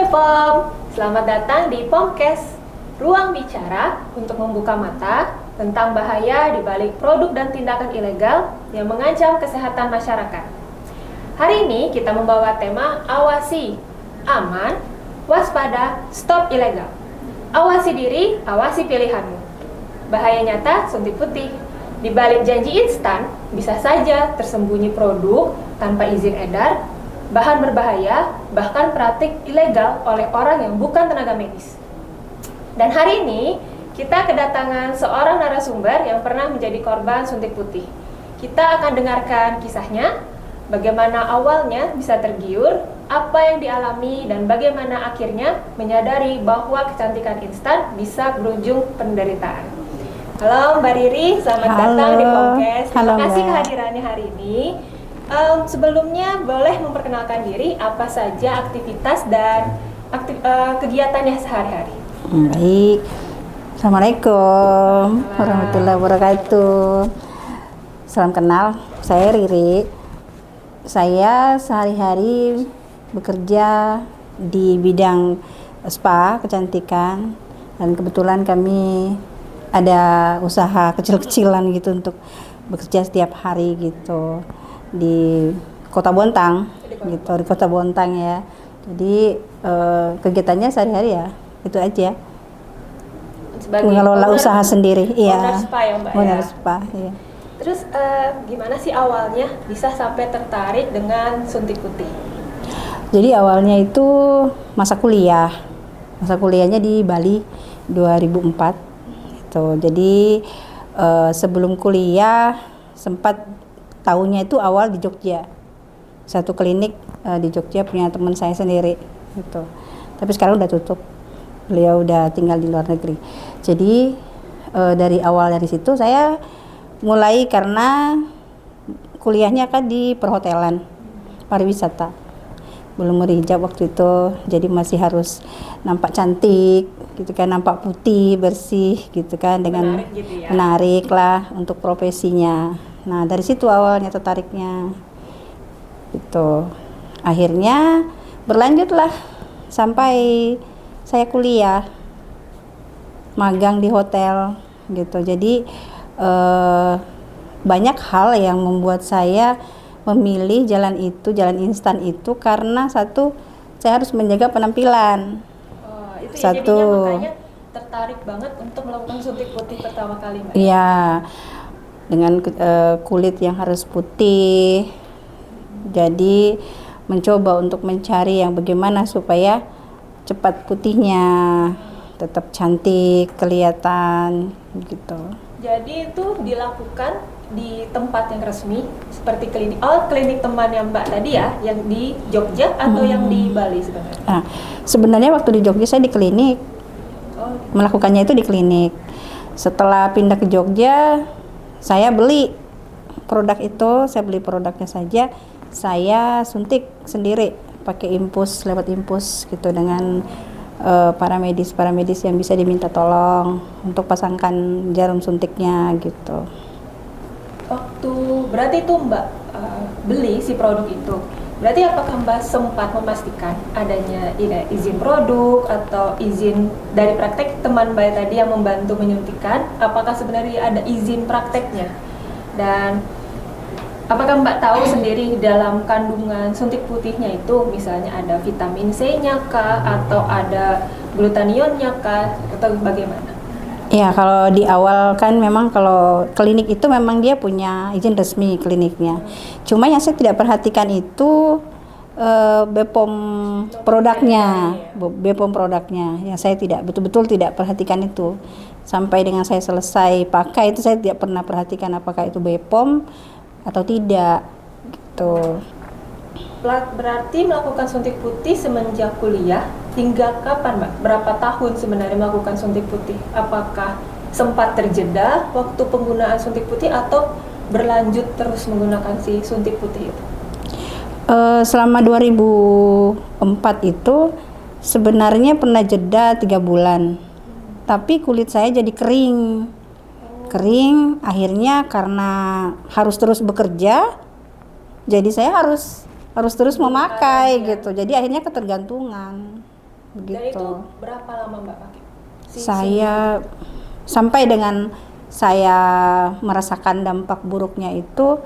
POM, selamat datang di POMcast, ruang bicara untuk membuka mata tentang bahaya di balik produk dan tindakan ilegal yang mengancam kesehatan masyarakat. Hari ini kita membawa tema awasi, aman, waspada, stop ilegal. Awasi diri, awasi pilihanmu. Bahaya nyata suntik putih. Di balik janji instan, bisa saja tersembunyi produk tanpa izin edar, bahan berbahaya, bahkan praktik ilegal oleh orang yang bukan tenaga medis. Dan hari ini, kita kedatangan seorang narasumber yang pernah menjadi korban suntik putih. Kita akan dengarkan kisahnya, bagaimana awalnya bisa tergiur, apa yang dialami, dan bagaimana akhirnya menyadari bahwa kecantikan instan bisa berujung penderitaan. Halo Mbak Riri, selamat datang di POMcast. Terima kasih kehadirannya hari ini. Sebelumnya boleh memperkenalkan diri, apa saja aktivitas dan kegiatannya sehari-hari. Baik, Assalamualaikum warahmatullahi wabarakatuh. Salam kenal, saya Riri. Saya sehari-hari bekerja di bidang spa, kecantikan, dan kebetulan kami ada usaha kecil-kecilan gitu untuk bekerja setiap hari gitu di Kota Bontang gitu, di Kota Bontang ya. Jadi kegiatannya sehari-hari ya itu aja. Sebagai mengelola usaha sendiri, iya. Owner spa ya Mbak Owner ya. spa, iya. Terus gimana sih awalnya bisa sampai tertarik dengan suntik putih? Jadi awalnya itu masa kuliah. Masa kuliahnya di Bali 2004 gitu. Jadi sebelum kuliah sempat tahunnya itu awal di Jogja. Satu klinik di Jogja punya teman saya sendiri gitu. Tapi sekarang udah tutup. Beliau udah tinggal di luar negeri. Jadi dari awal dari situ saya mulai karena kuliahnya kan di perhotelan pariwisata. Belum berhijab waktu itu, jadi masih harus nampak cantik gitu kan, nampak putih, bersih gitu kan, dengan menarik gitu ya. Menarik lah untuk profesinya. Nah, dari situ awalnya tertariknya. Gitu. Akhirnya berlanjutlah sampai saya kuliah, magang di hotel gitu. Jadi banyak hal yang membuat saya memilih jalan instan itu karena satu, saya harus menjaga penampilan. Itu satu, ya jadinya makanya tertarik banget untuk melakukan suntik putih pertama kali Mbak. Iya, dengan kulit yang harus putih. Jadi mencoba untuk mencari yang bagaimana supaya cepat putihnya, tetap cantik, kelihatan gitu. Jadi itu dilakukan di tempat yang resmi seperti klinik. Oh, klinik teman yang Mbak tadi ya, yang di Jogja atau yang di Bali sebenarnya? Nah, sebenarnya waktu di Jogja saya di klinik. Melakukannya itu di klinik. Setelah pindah ke Jogja, saya beli produk itu, saya beli produknya saja. Saya suntik sendiri pakai lewat impus gitu dengan paramedis yang bisa diminta tolong untuk pasangkan jarum suntiknya gitu. Waktu berarti itu Mbak beli si produk itu, berarti apakah Mbak sempat memastikan adanya izin produk atau izin dari praktek teman Mbak tadi yang membantu menyuntikkan? Apakah sebenarnya ada izin prakteknya? Dan apakah Mbak tahu sendiri dalam kandungan suntik putihnya itu misalnya ada vitamin C-nya kah, atau ada glutathione-nya kah, atau bagaimana? Ya, kalau di awal kan memang kalau klinik itu memang dia punya izin resmi kliniknya. Cuma yang saya tidak perhatikan itu BPOM produknya, yang saya betul-betul tidak perhatikan itu. Sampai dengan saya selesai pakai itu saya tidak pernah perhatikan apakah itu BPOM atau tidak gitu. Berarti melakukan suntik putih semenjak kuliah hingga kapan Mbak? Berapa tahun sebenarnya melakukan suntik putih? Apakah sempat terjeda waktu penggunaan suntik putih atau berlanjut terus menggunakan si suntik putih itu? Selama 2004 itu sebenarnya pernah jeda 3 bulan. Tapi kulit saya jadi kering. Akhirnya karena harus terus bekerja, jadi saya harus terus memakai gitu. Jadi akhirnya ketergantungan. Dan itu begitu. berapa lama Mbak pakai? Saya sampai dengan saya merasakan dampak buruknya itu,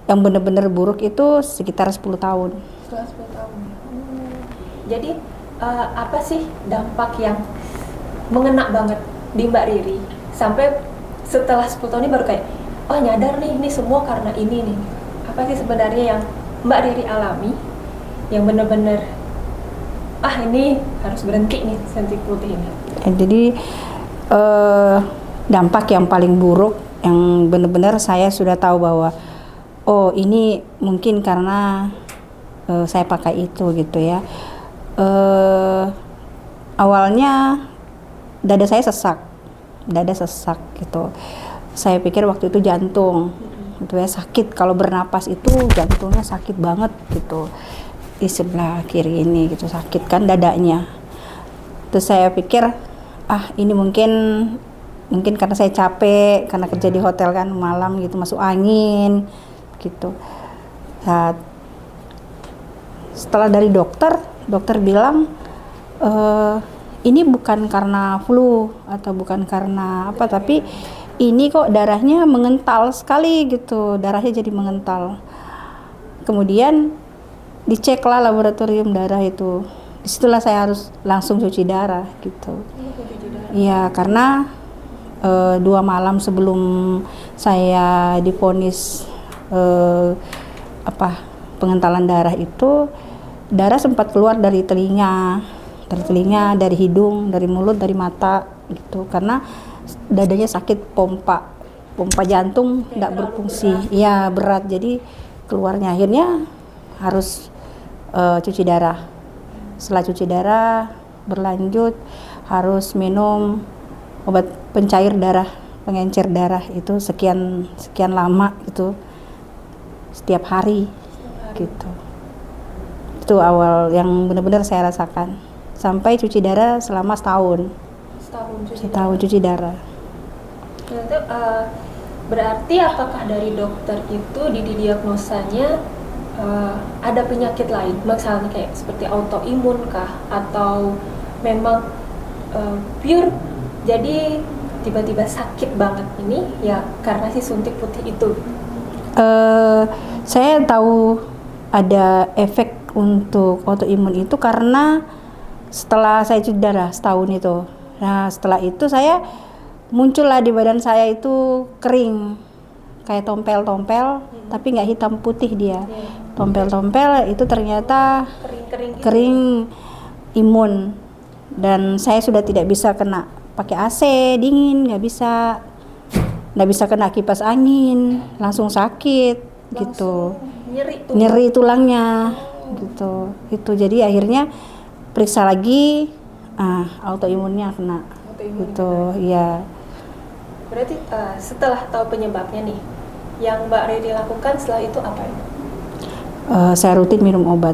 yang benar-benar buruk itu sekitar 10 tahun. Setelah 10 tahun. Jadi apa sih dampak yang mengena banget di Mbak Riri sampai setelah 10 tahun ini baru kayak oh nyadar nih ini semua karena ini nih. Apa sih sebenarnya yang Mbak Riri alami yang benar-benar ini harus berhenti nih suntik putih ini. Jadi dampak yang paling buruk yang benar-benar saya sudah tahu bahwa oh ini mungkin karena saya pakai itu gitu ya. Awalnya dada saya sesak gitu. Saya pikir waktu itu jantung, gitu ya, sakit. Kalau bernapas itu jantungnya sakit banget gitu. Di sebelah kiri ini gitu sakit kan dadanya. Terus saya pikir ini mungkin karena saya capek karena kerja di hotel kan malam gitu masuk angin gitu. Nah, setelah dari dokter bilang ini bukan karena flu atau bukan karena apa, tapi ini kok darahnya mengental sekali gitu, darahnya jadi mengental. Kemudian diceklah laboratorium darah itu, disitulah saya harus langsung cuci darah gitu. Iya, karena 2 malam sebelum saya divonis pengentalan darah itu, darah sempat keluar dari telinga, dari hidung, dari mulut, dari mata gitu, karena dadanya sakit, pompa jantung tidak berfungsi, ya berat, jadi keluarnya akhirnya harus cuci darah. Setelah cuci darah berlanjut harus minum obat pencair darah, pengencer darah itu sekian lama itu setiap hari gitu. Itu awal yang benar-benar saya rasakan sampai cuci darah selama setahun cuci darah. Itu berarti apakah dari dokter itu didiagnosanya ada penyakit lain, misalnya kayak seperti autoimun kah, atau memang pure jadi tiba-tiba sakit banget ini ya karena si suntik putih itu? Saya tahu ada efek untuk autoimun itu karena setelah saya cuci darah setahun itu. Nah, setelah itu saya muncullah di badan saya itu kering, kayak tompel-tompel, tapi nggak hitam putih dia. Tompel-tompel itu ternyata kering imun, dan saya sudah tidak bisa kena pakai AC dingin, nggak bisa kena kipas angin, langsung sakit gitu, nyeri tulangnya gitu. Itu jadi akhirnya periksa lagi, autoimunnya kena gitu ya. Berarti setelah tahu penyebabnya nih, yang Mbak Riri lakukan setelah itu apa ya? Saya rutin minum obat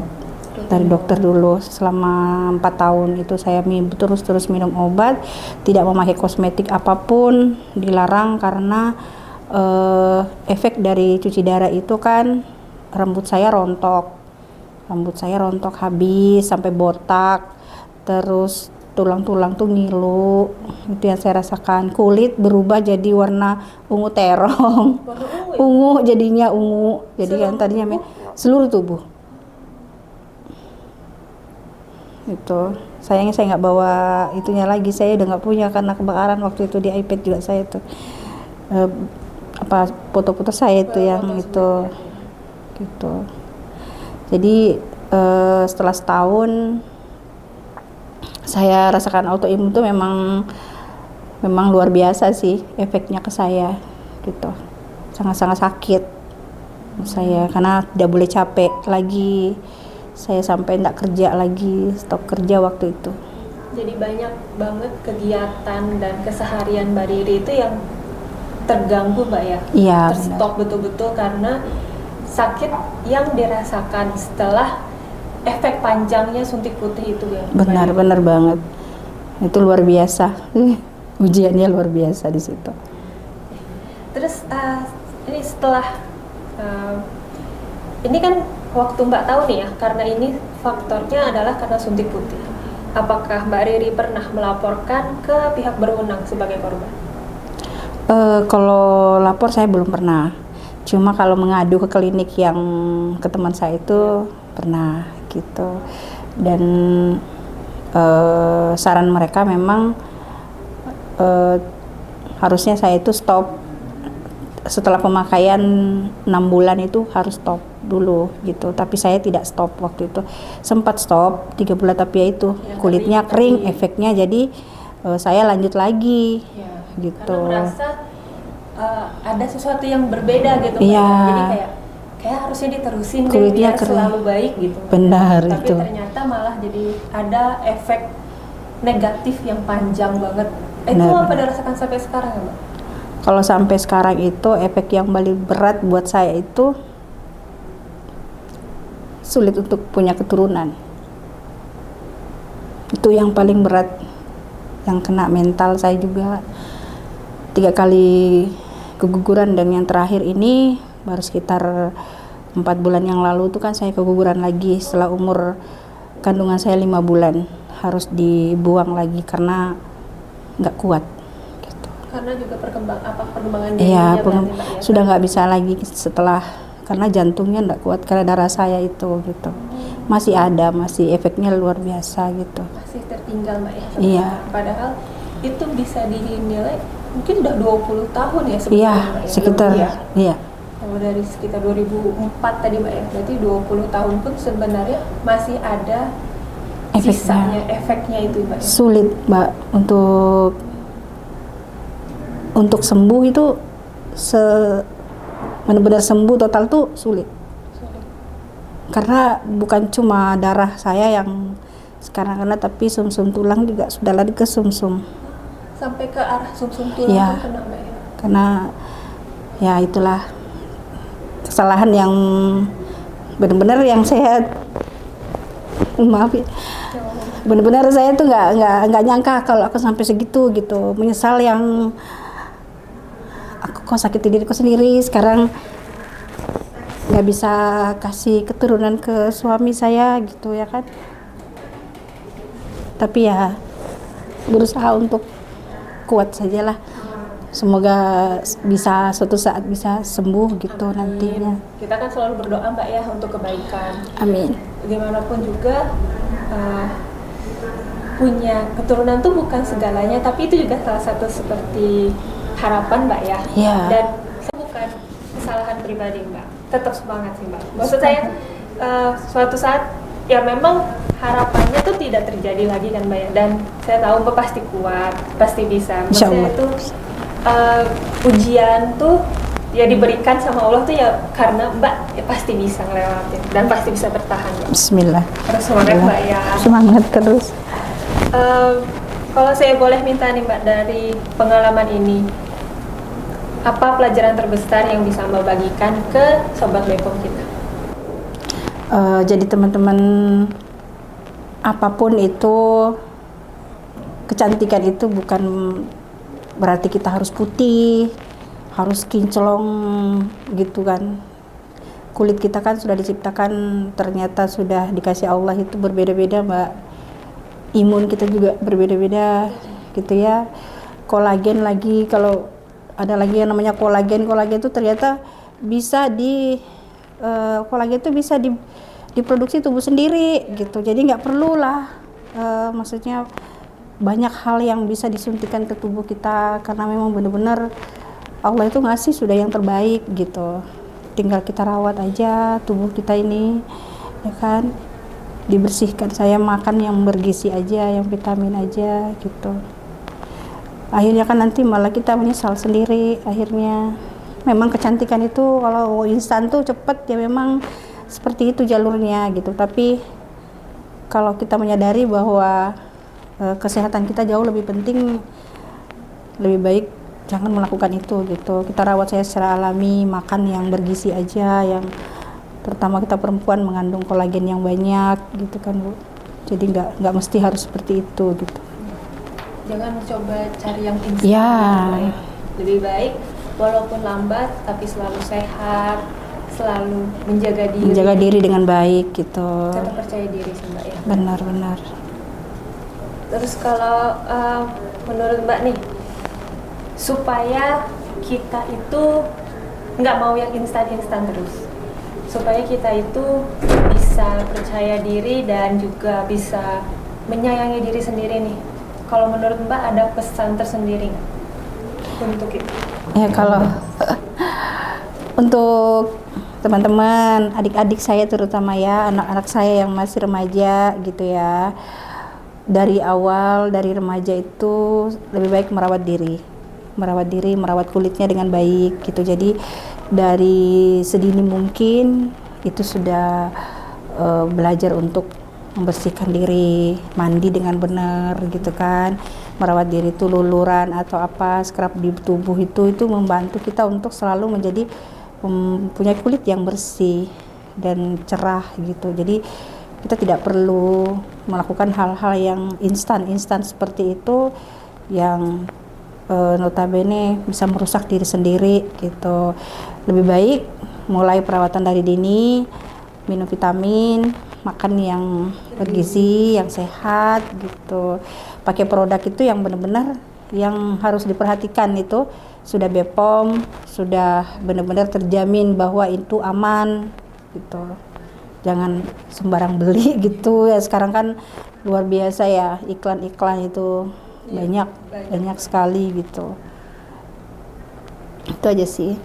dari dokter dulu selama 4 tahun itu. Saya terus minum obat, tidak memakai kosmetik apapun, dilarang karena efek dari cuci darah itu kan rambut saya rontok habis sampai botak, terus tulang-tulang tuh ngilu, itu yang saya rasakan. Kulit berubah jadi warna ungu terong, jadi kan tadinya seluruh tubuh. Itu sayangnya saya nggak bawa itunya lagi, saya udah nggak punya karena kebakaran waktu itu. Di iPad juga saya tuh foto-foto saya itu yang itu gitu. Jadi setelah setahun saya rasakan autoimun itu memang luar biasa sih efeknya ke saya gitu. Sangat-sangat sakit saya karena tidak boleh capek lagi. Saya sampai tidak kerja lagi, stop kerja waktu itu. Jadi banyak banget kegiatan dan keseharian Mbak Riri itu yang terganggu Mbak ya? Iya, terstop betul-betul karena sakit yang dirasakan setelah efek panjangnya suntik putih itu ya? Benar banget. Itu luar biasa. Ujiannya luar biasa di situ. Terus ini setelah ini kan waktu Mbak tahu nih ya, karena ini faktornya adalah karena suntik putih. apakah Mbak Riri pernah melaporkan ke pihak berwenang sebagai korban? Kalau lapor saya belum pernah. Cuma kalau mengadu ke klinik yang ke teman saya itu pernah gitu. Dan saran mereka memang harusnya saya itu stop setelah pemakaian 6 bulan itu harus stop dulu gitu. Tapi saya tidak stop waktu itu. Sempat stop 3 bulan tapi ya itu kulitnya kering efeknya, jadi saya lanjut lagi gitu. Karena merasa ada sesuatu yang berbeda gitu Mbak. Iya. Jadi kayak harusnya diterusin deh Kulitnya biar kering. selalu baik gitu. Benar Tapi itu. ternyata malah jadi ada efek negatif yang panjang banget. Itu Benar. apa dirasakan sampai sekarang ya Mbak? Kalau sampai sekarang itu efek yang paling berat buat saya itu sulit untuk punya keturunan. Itu yang paling berat, yang kena mental saya juga. 3 kali keguguran dan yang terakhir ini baru sekitar 4 bulan yang lalu itu kan saya keguguran lagi setelah umur kandungan saya 5 bulan. Harus dibuang lagi karena nggak kuat gitu. Karena juga perkembangan Iya, dirinya berarti Mbak ya? sudah nggak bisa lagi setelah, karena jantungnya nggak kuat karena darah saya itu gitu. Masih ada, masih efeknya luar biasa gitu. Masih tertinggal Mbak ya? Iya. Padahal itu bisa dinilai mungkin udah 20 tahun ya Iya, sebetulnya Mbak ya? sekitar Lebih ya? iya. Kalau dari sekitar 2004 tadi Mbak ya, berarti 20 tahun pun sebenarnya masih ada sisanya, efeknya itu Mbak ya? Sulit Mbak untuk sembuh itu benar-benar sembuh total tuh sulit. Karena bukan cuma darah saya yang sekarang kena, tapi sumsum tulang juga sudah lari ke sumsum. Sampai ke arah sumsum tulang Iya. pun kena Mbak ya? Karena ya itulah kesalahan yang benar-benar yang saya maaf ya, benar-benar saya tuh nggak nyangka kalau aku sampai segitu gitu, menyesal yang aku kok sakiti diriku sendiri, sekarang nggak bisa kasih keturunan ke suami saya gitu ya kan. Tapi ya berusaha untuk kuat sajalah, semoga bisa suatu saat bisa sembuh gitu nantinya. Kita kan selalu berdoa Mbak ya untuk kebaikan. Amin. Bagaimanapun juga punya keturunan tuh bukan segalanya, tapi itu juga salah satu seperti harapan Mbak ya. Iya. Dan bukan kesalahan pribadi Mbak. Tetap semangat sih Mbak. Maksud saya suatu saat ya memang harapannya tuh tidak terjadi lagi kan Mbak ya. Dan saya tahu Mbak pasti kuat, pasti bisa. Maksudnya itu ujian tuh ya diberikan sama Allah tuh ya karena Mbak ya pasti bisa ngelewatin dan pasti bisa bertahan Mbak. Bismillah. Terus semangat Mbak ya. Semangat terus. Kalau saya boleh minta nih Mbak, dari pengalaman ini apa pelajaran terbesar yang bisa Mbak bagikan ke Sobat Bepom kita? Jadi teman-teman, apapun itu, kecantikan itu bukan berarti kita harus putih, harus kinclong gitu kan. Kulit kita kan sudah diciptakan, ternyata sudah dikasih Allah itu berbeda-beda Mbak. Imun kita juga berbeda-beda gitu ya. Kolagen lagi, kalau ada lagi yang namanya kolagen itu ternyata bisa kolagen itu bisa diproduksi tubuh sendiri gitu. Jadi nggak perlulah maksudnya banyak hal yang bisa disuntikan ke tubuh kita, karena memang benar-benar Allah itu ngasih sudah yang terbaik gitu. Tinggal kita rawat aja tubuh kita ini ya kan, dibersihkan. Saya makan yang bergizi aja, yang vitamin aja gitu. Akhirnya kan nanti malah kita menyesal sendiri akhirnya. Memang kecantikan itu kalau instan tuh cepet ya, memang seperti itu jalurnya gitu. Tapi kalau kita menyadari bahwa kesehatan kita jauh lebih penting, lebih baik jangan melakukan itu gitu. Kita rawat saya secara alami, makan yang bergizi aja, yang terutama kita perempuan mengandung kolagen yang banyak gitu kan Bu. Jadi nggak mesti harus seperti itu gitu. Jangan coba cari yang instan. Ya. Ya. Lebih baik walaupun lambat tapi selalu sehat, selalu menjaga diri dengan baik gitu. Tetap percaya diri sih Mbak ya. Benar. Terus kalau menurut Mbak nih, supaya kita itu nggak mau yang instan-instan terus, supaya kita itu bisa percaya diri dan juga bisa menyayangi diri sendiri nih. Kalau menurut Mbak ada pesan tersendiri nggak untuk itu? Ya kalau untuk teman-teman, adik-adik saya terutama ya, anak-anak saya yang masih remaja gitu ya. Dari awal, dari remaja itu lebih baik merawat diri, merawat kulitnya dengan baik gitu. Jadi dari sedini mungkin itu sudah belajar untuk membersihkan diri, mandi dengan benar gitu kan. Merawat diri itu luluran atau apa, scrub di tubuh itu membantu kita untuk selalu menjadi punya kulit yang bersih dan cerah gitu. Jadi kita tidak perlu melakukan hal-hal yang instan seperti itu yang notabene bisa merusak diri sendiri gitu. Lebih baik mulai perawatan dari dini, minum vitamin, makan yang bergizi, yang sehat gitu. Pakai produk itu yang benar-benar yang harus diperhatikan itu sudah BPOM, sudah benar-benar terjamin bahwa itu aman gitu. Jangan sembarang beli gitu ya, sekarang kan luar biasa ya iklan-iklan itu banyak sekali gitu. Itu aja sih.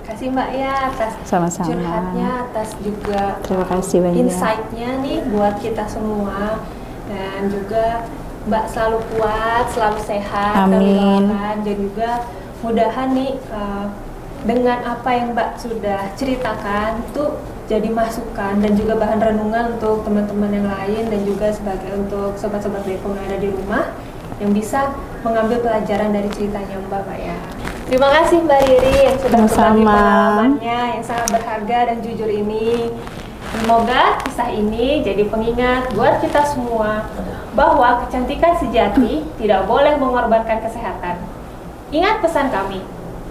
Kasih Mbak ya atas Sama-sama. curhatnya, atas juga Terima kasih banyak. insight-nya nih buat kita semua, dan juga Mbak selalu kuat, selalu sehat, Amin. dan juga mudahan nih dengan apa yang Mbak sudah ceritakan itu jadi masukan dan juga bahan renungan untuk teman-teman yang lain, dan juga sebagai untuk sobat-sobat Bepom yang ada di rumah yang bisa mengambil pelajaran dari ceritanya Mbak ya. Terima kasih Mbak Riri yang sudah berbagi Sama-sama. pengalamannya yang sangat berharga dan jujur ini. Semoga kisah ini jadi pengingat buat kita semua bahwa kecantikan sejati tidak boleh mengorbankan kesehatan. Ingat pesan kami,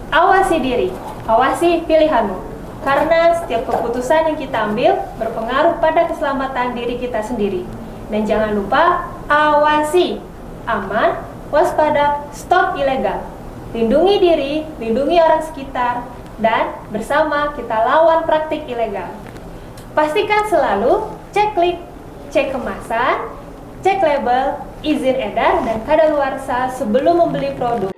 awasi diri, awasi pilihanmu. Karena setiap keputusan yang kita ambil berpengaruh pada keselamatan diri kita sendiri. Dan jangan lupa, awasi, aman, waspada, stop ilegal. Lindungi diri, lindungi orang sekitar, dan bersama kita lawan praktik ilegal. Pastikan selalu cek klik, cek kemasan, cek label, izin edar, dan kadaluarsa sebelum membeli produk.